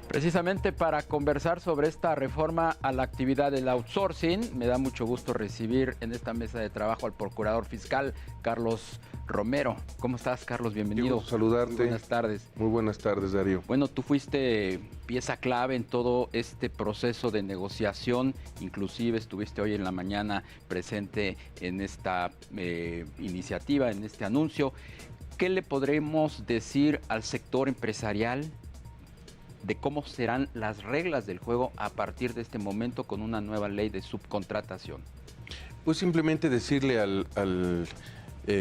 Precisamente para conversar sobre esta reforma a la actividad del outsourcing, me da mucho gusto recibir en esta mesa de trabajo al procurador fiscal Carlos Romero. ¿Cómo estás, Carlos? Bienvenido. Qué gusto saludarte. Muy buenas tardes. Muy buenas tardes, Darío. Bueno, tú fuiste pieza clave en todo este proceso de negociación, inclusive estuviste hoy en la mañana presente en esta iniciativa, en este anuncio. ¿Qué le podremos decir al sector empresarial de cómo serán las reglas del juego a partir de este momento con una nueva ley de subcontratación? Pues simplemente decirle al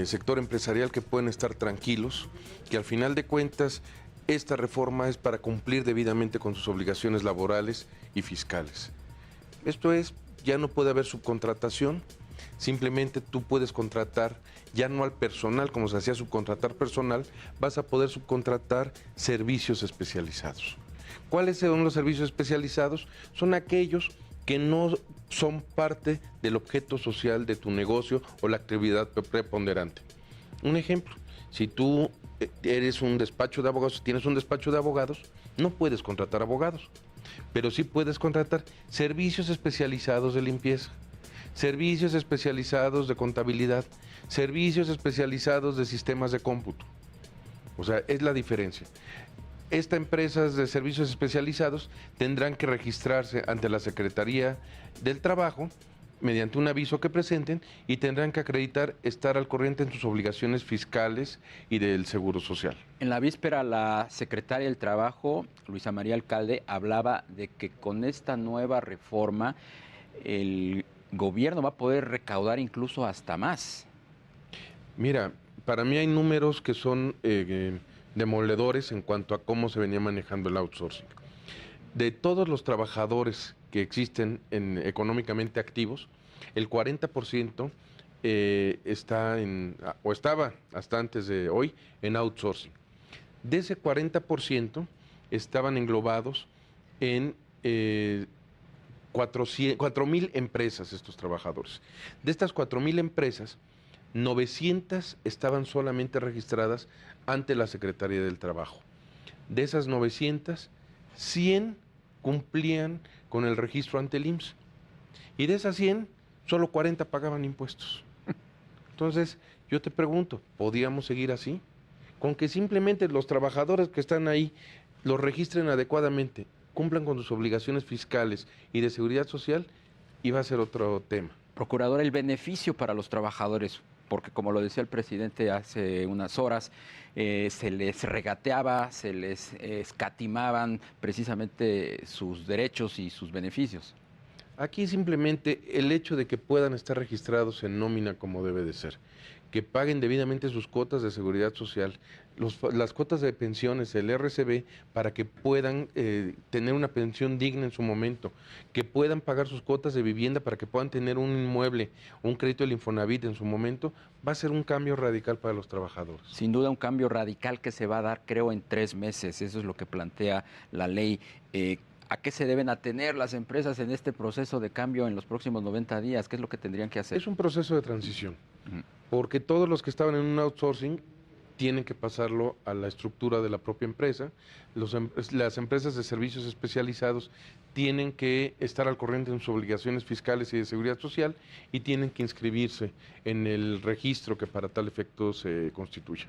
sector empresarial que pueden estar tranquilos, que al final de cuentas esta reforma es para cumplir debidamente con sus obligaciones laborales y fiscales. Esto es, ya no puede haber subcontratación, simplemente tú puedes contratar ya no al personal como se hacía subcontratar personal, vas a poder subcontratar servicios especializados. ¿Cuáles son los servicios especializados? Son aquellos que no son parte del objeto social de tu negocio o la actividad preponderante. Un ejemplo, si tú eres un despacho de abogados, tienes un despacho de abogados, no puedes contratar abogados, pero sí puedes contratar servicios especializados de limpieza, servicios especializados de contabilidad, servicios especializados de sistemas de cómputo. O sea, es la diferencia. Estas empresas de servicios especializados tendrán que registrarse ante la Secretaría del Trabajo mediante un aviso que presenten y tendrán que acreditar estar al corriente en sus obligaciones fiscales y del Seguro Social. En la víspera, la secretaria del Trabajo, Luisa María Alcalde, hablaba de que con esta nueva reforma el gobierno va a poder recaudar incluso hasta más. Mira, para mí hay números que son demoledores en cuanto a cómo se venía manejando el outsourcing. De todos los trabajadores que existen económicamente activos, el 40% está o estaba hasta antes de hoy en outsourcing. De ese 40% estaban englobados en 4.000 empresas estos trabajadores. De estas 4.000 empresas, 900 estaban solamente registradas ante la Secretaría del Trabajo. De esas 900, 100 cumplían con el registro ante el IMSS. Y de esas 100, solo 40 pagaban impuestos. Entonces, yo te pregunto, ¿podíamos seguir así? Con que simplemente los trabajadores que están ahí los registren adecuadamente, cumplan con sus obligaciones fiscales y de seguridad social, iba a ser otro tema. Procurador, el beneficio para los trabajadores, porque como lo decía el presidente hace unas horas, se les regateaba, se les escatimaban precisamente sus derechos y sus beneficios. Aquí simplemente el hecho de que puedan estar registrados en nómina como debe de ser, que paguen debidamente sus cuotas de seguridad social, las cuotas de pensiones, el RCB, para que puedan tener una pensión digna en su momento, que puedan pagar sus cuotas de vivienda para que puedan tener un inmueble, un crédito del Infonavit en su momento, va a ser un cambio radical para los trabajadores. Sin duda un cambio radical que se va a dar, creo, en 3 meses. Eso es lo que plantea la ley. ¿A qué se deben atener las empresas en este proceso de cambio en los próximos 90 días? ¿Qué es lo que tendrían que hacer? Es un proceso de transición, porque todos los que estaban en un outsourcing tienen que pasarlo a la estructura de la propia empresa. Las empresas de servicios especializados tienen que estar al corriente en sus obligaciones fiscales y de seguridad social y tienen que inscribirse en el registro que para tal efecto se constituya.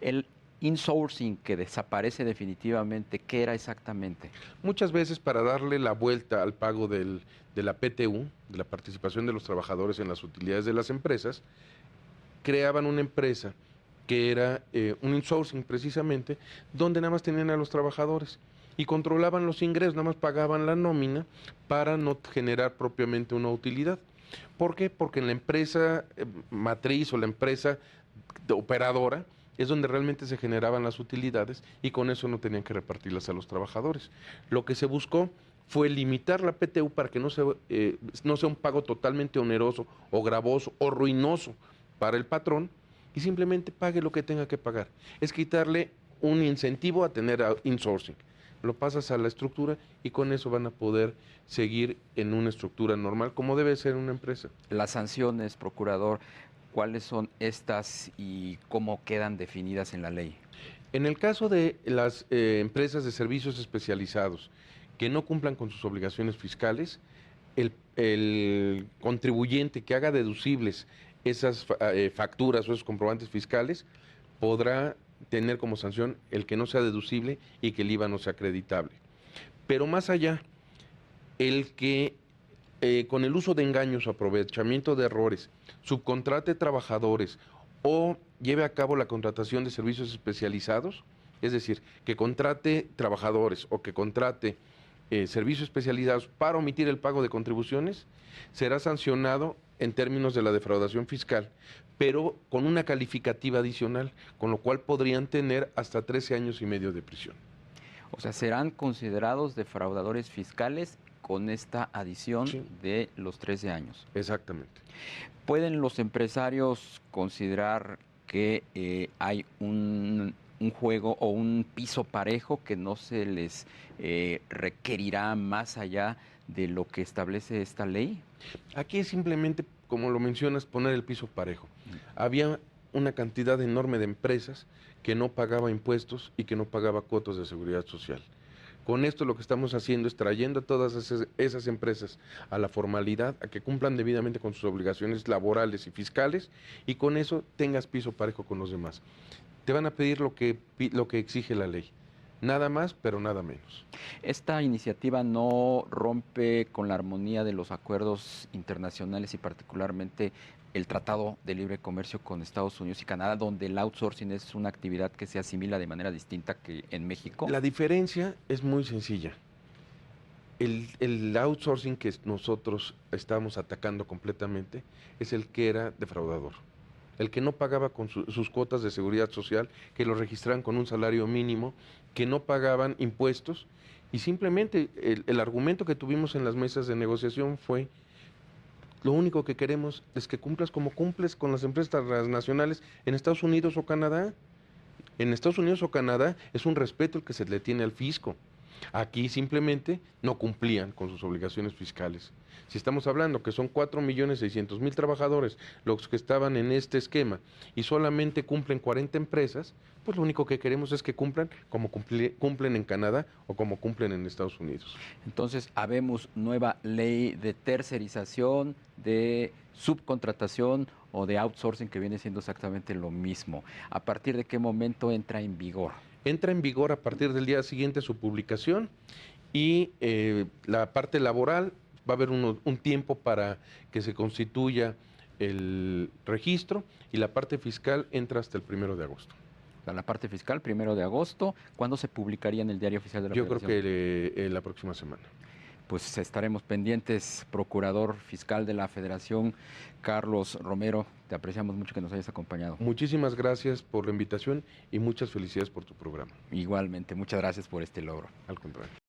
El insourcing que desaparece definitivamente, ¿qué era exactamente? Muchas veces para darle la vuelta al pago de la PTU, de la participación de los trabajadores en las utilidades de las empresas, creaban una empresa que era un insourcing precisamente, donde nada más tenían a los trabajadores y controlaban los ingresos, nada más pagaban la nómina para no generar propiamente una utilidad. ¿Por qué? Porque en la empresa matriz o la empresa operadora es donde realmente se generaban las utilidades y con eso no tenían que repartirlas a los trabajadores. Lo que se buscó fue limitar la PTU para que no sea un pago totalmente oneroso o gravoso o ruinoso para el patrón y simplemente pague lo que tenga que pagar. Es quitarle un incentivo a tener insourcing. Lo pasas a la estructura y con eso van a poder seguir en una estructura normal como debe ser una empresa. Las sanciones, procurador, ¿cuáles son estas y cómo quedan definidas en la ley? En el caso de las empresas de servicios especializados que no cumplan con sus obligaciones fiscales, el contribuyente que haga deducibles esas facturas o esos comprobantes fiscales podrá tener como sanción el que no sea deducible y que el IVA no sea acreditable. Pero más allá, el que con el uso de engaños o aprovechamiento de errores subcontrate trabajadores o lleve a cabo la contratación de servicios especializados, es decir, que contrate trabajadores o que contrate servicios especializados para omitir el pago de contribuciones, será sancionado en términos de la defraudación fiscal, pero con una calificativa adicional, con lo cual podrían tener hasta 13 años y medio de prisión. O sea, serán considerados defraudadores fiscales con esta adición Sí. de los 13 años. Exactamente. ¿Pueden los empresarios considerar que hay un juego o un piso parejo que no se les requerirá más allá de lo que establece esta ley? Aquí es simplemente, como lo mencionas, poner el piso parejo. Había una cantidad enorme de empresas que no pagaba impuestos y que no pagaba cuotas de seguridad social. Con esto lo que estamos haciendo es trayendo a todas esas empresas a la formalidad, a que cumplan debidamente con sus obligaciones laborales y fiscales, y con eso tengas piso parejo con los demás. Te van a pedir lo que exige la ley. Nada más, pero nada menos. ¿Esta iniciativa no rompe con la armonía de los acuerdos internacionales y particularmente el Tratado de Libre Comercio con Estados Unidos y Canadá, donde el outsourcing es una actividad que se asimila de manera distinta que en México? La diferencia es muy sencilla. El outsourcing que nosotros estamos atacando completamente es el que era defraudador. El que no pagaba con sus cuotas de seguridad social, que lo registraran con un salario mínimo, que no pagaban impuestos, y simplemente el argumento que tuvimos en las mesas de negociación fue: lo único que queremos es que cumplas como cumples con las empresas transnacionales en Estados Unidos o Canadá. En Estados Unidos o Canadá es un respeto el que se le tiene al fisco. Aquí simplemente no cumplían con sus obligaciones fiscales. Si estamos hablando que son 4.600.000 trabajadores los que estaban en este esquema y solamente cumplen 40 empresas, pues lo único que queremos es que cumplan como cumplen en Canadá o como cumplen en Estados Unidos. Entonces, habemos nueva ley de tercerización, de subcontratación o de outsourcing, que viene siendo exactamente lo mismo. ¿A partir de qué momento entra en vigor? Entra en vigor a partir del día siguiente de su publicación, y la parte laboral va a haber un tiempo para que se constituya el registro, y la parte fiscal entra hasta el 1 de agosto. O sea, la parte fiscal, 1 de agosto. ¿Cuándo se publicaría en el Diario Oficial de la Yo creo Federación? que la próxima semana. Pues estaremos pendientes. Procurador Fiscal de la Federación, Carlos Romero, te apreciamos mucho que nos hayas acompañado. Muchísimas gracias por la invitación y muchas felicidades por tu programa. Igualmente, muchas gracias por este logro. Al contrario.